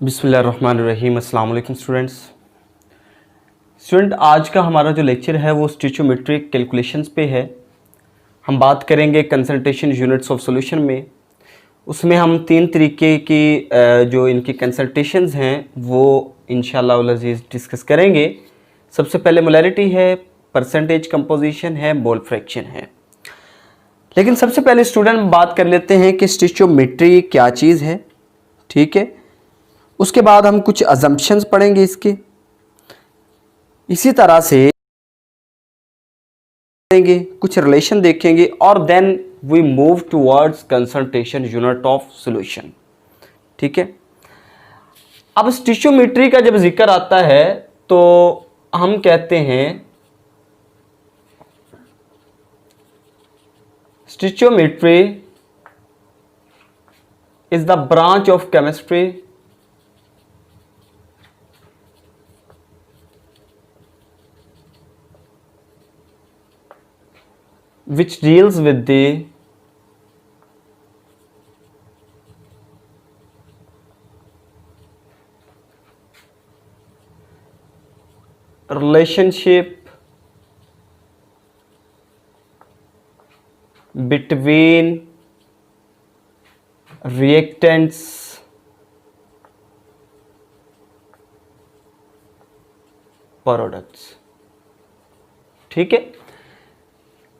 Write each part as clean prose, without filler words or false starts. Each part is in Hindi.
बिस्मिल्लाहिर्रहमानिर्रहीम। अस्सलाम वालेकुम स्टूडेंट, आज का हमारा जो लेक्चर है वो स्टिचोमेट्रिक कैलकुलेशंस पे है। हम बात करेंगे कंसंट्रेशन यूनिट्स ऑफ सॉल्यूशन में। उसमें हम तीन तरीके की जो इनकी कंसंट्रेशंस हैं वो इंशाअल्लाह उल अज़ीज़ डिस्कस करेंगे। सबसे पहले मोलैरिटी है, परसेंटेज कंपोजिशन है, मोल फ्रैक्शन है। लेकिन सबसे पहले स्टूडेंट बात कर लेते हैं कि स्टिचोमेट्री क्या चीज़ है। ठीक है, उसके बाद हम कुछ अजम्पशंस पढ़ेंगे इसके, इसी तरह से देखेंगे, कुछ रिलेशन देखेंगे और then we move towards concentration unit of solution. ठीक है, अब स्टिचोमेट्री का जब जिक्र आता है तो हम कहते हैं stoichiometry is the branch of chemistry which deals with the relationship between reactants products. ठीक है,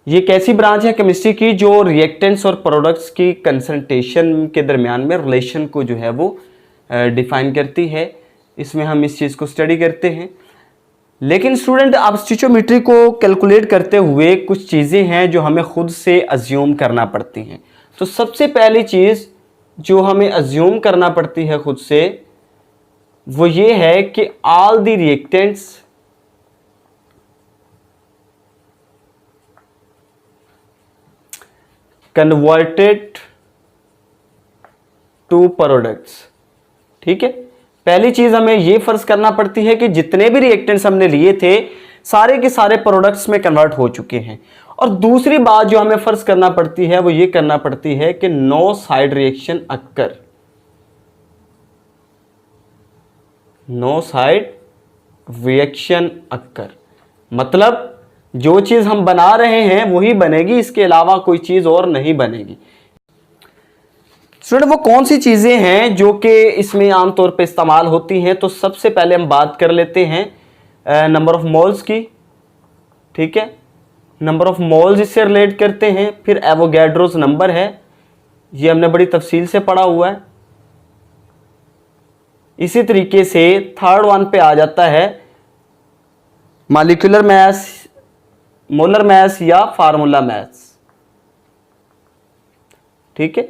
ये कैसी ब्रांच है केमिस्ट्री की जो रिएक्टेंट्स और प्रोडक्ट्स की कंसंट्रेशन के दरमियान में रिलेशन को जो है वो डिफाइन करती है। इसमें हम इस चीज़ को स्टडी करते हैं। लेकिन स्टूडेंट, अब स्टिचोमेट्री को कैलकुलेट करते हुए कुछ चीज़ें हैं जो हमें खुद से अज्यूम करना पड़ती हैं। तो सबसे पहली चीज़ जो हमें अज्यूम करना पड़ती है खुद से वो ये है कि all the reactants converted to products. ठीक है, पहली चीज हमें यह फर्ज करना पड़ती है कि जितने भी रिएक्टेंट्स हमने लिए थे सारे के सारे प्रोडक्ट्स में कन्वर्ट हो चुके हैं। और दूसरी बात जो हमें फर्ज करना पड़ती है वो ये करना पड़ती है कि no side reaction occur, no side reaction occur, मतलब जो चीज हम बना रहे हैं वही बनेगी, इसके अलावा कोई चीज और नहीं बनेगी। स्टूडेंट, वो कौन सी चीजें हैं जो कि इसमें आमतौर पे इस्तेमाल होती हैं? तो सबसे पहले हम बात कर लेते हैं नंबर ऑफ मोल्स की। ठीक है, नंबर ऑफ मोल्स इससे रिलेट करते हैं। फिर एवोगैड्रोस नंबर है, ये हमने बड़ी तफसील से पढ़ा हुआ है। इसी तरीके से थर्ड वन पे आ जाता है मॉलिक्यूलर मास, मोलर मास या फार्मूला मास। ठीक है,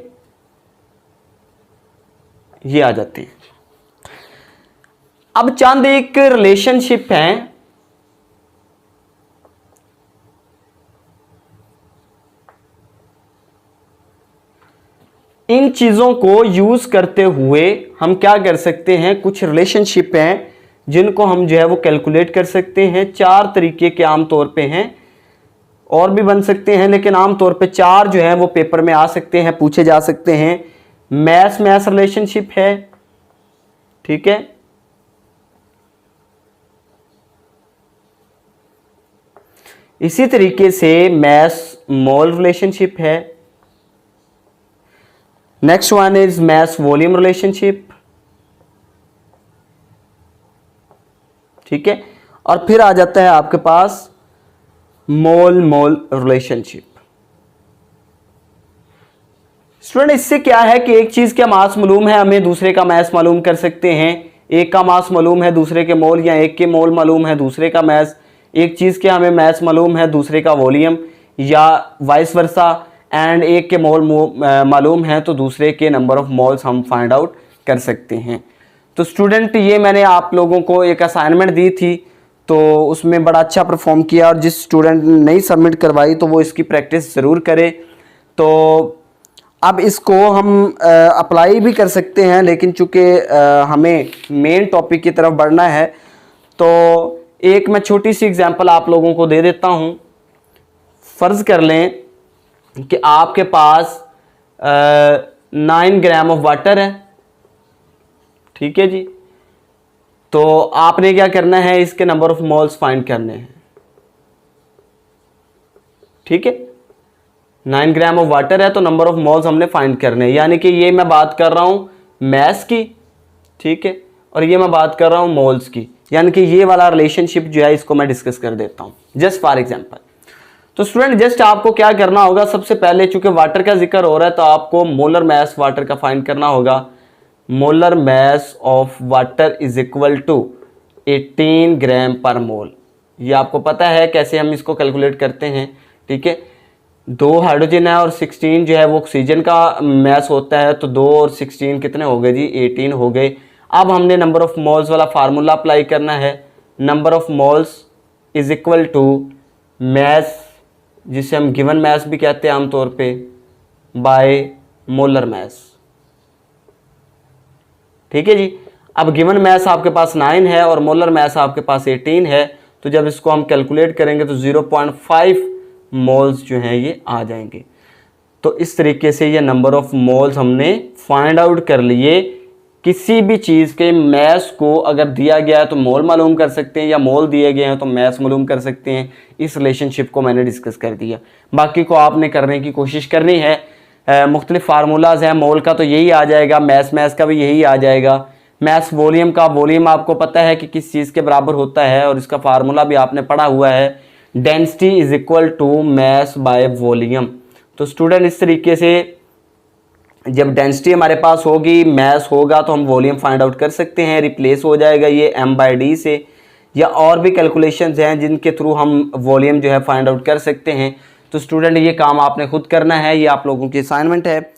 ये आ जाती है। अब चंद एक रिलेशनशिप हैं इन चीजों को यूज करते हुए हम क्या कर सकते हैं, कुछ रिलेशनशिप हैं जिनको हम जो है वो कैलकुलेट कर सकते हैं। चार तरीके के आमतौर पे हैं, और भी बन सकते हैं लेकिन आमतौर पे चार जो है वो पेपर में आ सकते हैं, पूछे जा सकते हैं। मैस मैस रिलेशनशिप है। ठीक है, इसी तरीके से मैस मोल रिलेशनशिप है। Next one is mass volume relationship. ठीक है, और फिर आ जाता है आपके पास मोल मोल रिलेशनशिप। स्टूडेंट, इससे क्या है कि एक चीज का मास मालूम है हमें दूसरे का मास मालूम कर सकते हैं। एक का मास मालूम है दूसरे के मोल, या एक के मोल मालूम है दूसरे का मास। एक चीज के हमें मास मालूम है दूसरे का वॉल्यूम, या वाइस वर्सा। एंड एक के मोल मालूम है तो दूसरे के नंबर ऑफ मोल्स हम फाइंड आउट कर सकते हैं। तो स्टूडेंट, ये मैंने आप लोगों को एक असाइनमेंट दी थी तो उसमें बड़ा अच्छा परफॉर्म किया, और जिस स्टूडेंट ने नहीं सबमिट करवाई तो वो इसकी प्रैक्टिस ज़रूर करे। तो अब इसको हम अप्लाई भी कर सकते हैं, लेकिन चूँकि हमें मेन टॉपिक की तरफ बढ़ना है तो एक मैं छोटी सी एग्जांपल आप लोगों को दे देता हूँ। फ़र्ज़ कर लें कि आपके पास 9 ग्राम ऑफ वाटर है। ठीक है जी। तो आपने क्या करना है, इसके नंबर ऑफ मोल्स फाइंड करने हैं। ठीक है, 9 ग्राम ऑफ वाटर है तो नंबर ऑफ मोल्स हमने फाइंड करने हैं, यानी कि ये मैं बात कर रहा हूं मैस की, ठीक है, और ये मैं बात कर रहा हूं मोल्स की, यानी कि ये वाला रिलेशनशिप जो है इसको मैं डिस्कस कर देता हूं जस्ट फॉर एग्जांपल। तो स्टूडेंट जस्ट आपको क्या करना होगा, सबसे पहले चूंकि वाटर का जिक्र हो रहा है तो आपको मोलर मैस वाटर का फाइंड करना होगा। Molar mass of water is equal to 18 gram per mole. ये आपको पता है कैसे हम इसको कैलकुलेट करते हैं। ठीक है, 2 हाइड्रोजन है और 16 जो है वो ऑक्सीजन का मैस होता है, तो 2 और 16 कितने हो गए जी, 18 हो गए। अब हमने नंबर ऑफ मोल्स वाला फार्मूला अप्लाई करना है। Number of moles is equal to mass, जिसे हम गिवन मैस भी कहते हैं आमतौर पे, बाय मोलर मैस। ठीक है जी। अब गिवन मैस आपके पास 9 है और मोलर मैस आपके पास 18 है, तो जब इसको हम कैलकुलेट करेंगे तो 0.5 मोल्स जो हैं ये आ जाएंगे। तो इस तरीके से ये नंबर ऑफ मोल्स हमने फाइंड आउट कर लिए। किसी भी चीज़ के मैस को अगर दिया गया है तो मोल मालूम कर सकते हैं, या मोल दिए गए हैं तो मैस मालूम कर सकते हैं। इस रिलेशनशिप को मैंने डिस्कस कर दिया, बाकी को आपने करने की कोशिश करनी है। मुख्तलिफ फार्मूलाज हैं, मोल का तो यही आ जाएगा, मैस का भी यही आ जाएगा। मैस वॉल्यूम का, वॉल्यूम आपको पता है कि किस चीज़ के बराबर होता है और इसका फार्मूला भी आपने पढ़ा हुआ है, density is equal to mass by volume. तो स्टूडेंट इस तरीके से जब डेंसिटी हमारे पास होगी, मैस होगा, तो हम वॉल्यूम फाइंड आउट कर सकते हैं। रिप्लेस हो जाएगा ये m/d से, या और भी कैलकुलेशंस हैं जिनके थ्रू हम वॉल्यूम जो है फाइंड आउट कर सकते हैं। तो स्टूडेंट ये काम आपने खुद करना है, ये आप लोगों की असाइनमेंट है।